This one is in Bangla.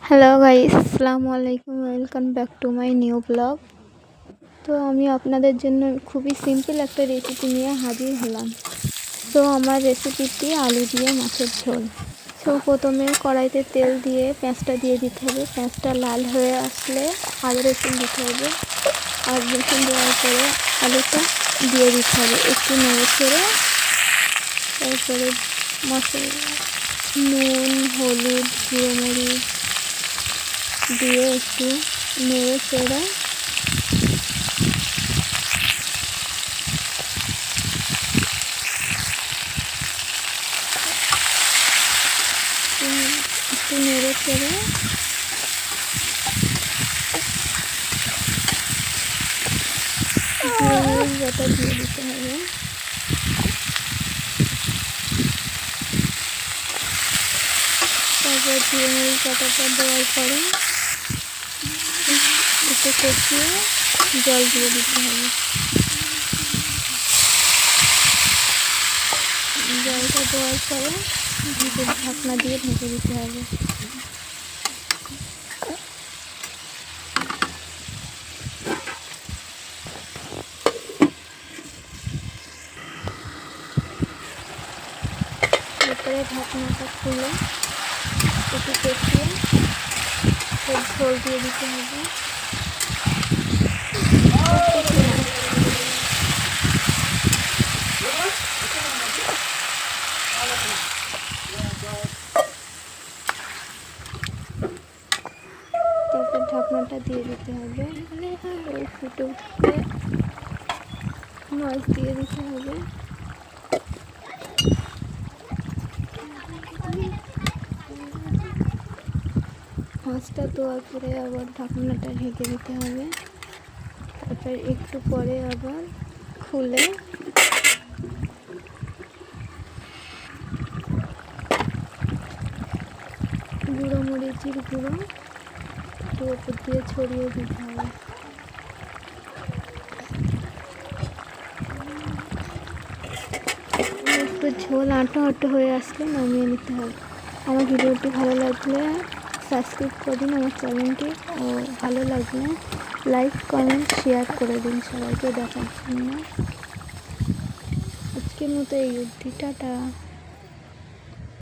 হ্যালো গাইস, আসসালামু আলাইকুম। Welcome back to my new blog. তো আমি আপনাদের জন্য খুবই সিম্পল একটা রেসিপি নিয়ে হাজির হলাম। তো আমার রেসিপিটি আলু দিয়ে মাছের ঝোল। তো প্রথমে কড়াইতে তেল দিয়ে পেঁয়াজটা দিয়ে দিতে হবে। পেঁয়াজটা লাল হয়ে আসলে আদা রসুন দিতে হবে। আদা রসুন দেওয়ার পরে আলুটা দিয়ে দিতে হবে, একটু নেড়ে ছেড়ে। তারপরে মশলা, নুন, হলুদ, গুঁড়ো মরিচ দিয়ে একটু নেড়ে চেড়ে একটু নেড়ে চেড়ে জিরে মরিচ বাটা দিয়ে দিতে হবে। তারপর জিরে মরিচ বাটাটা দেওয়ার পরে একটু কষিয়ে জল দিয়ে দিতে হবে। জলটা দেওয়ার পরে ঢাকনা দিয়ে ঢেকে দিতে হবে। তারপরে ঢাকনাটা খুলে একটু কষিয়ে ঝোল দিয়ে দিতে হবে। তারপর ঢাকনাটা দিয়ে দিতে হবে। ওই ফুটে উঠলে মাছ দিয়ে দিতে হবে। মাছটা দেওয়ার পরে আবার ঢাকনাটা ঢেকে দিতে হবে। তারপর একটু পরে আবার খুলে গুঁড়ো মরিচের গুঁড়ো একটু ওপর দিয়ে ছড়িয়ে দিতে হবে। একটু ঝোল আঁটো আঁটো হয়ে আসলে নামিয়ে নিতে হবে। আমার ভিডিওটি ভালো লাগলে সাবস্ক্রাইব করে দিন আমার চ্যানেলটি, ও ভালো লাগলে লাইক কমেন্ট শেয়ার করে দিন সবাইকে দেখার জন্য। আজকের মতো এই অবধি, টাটা।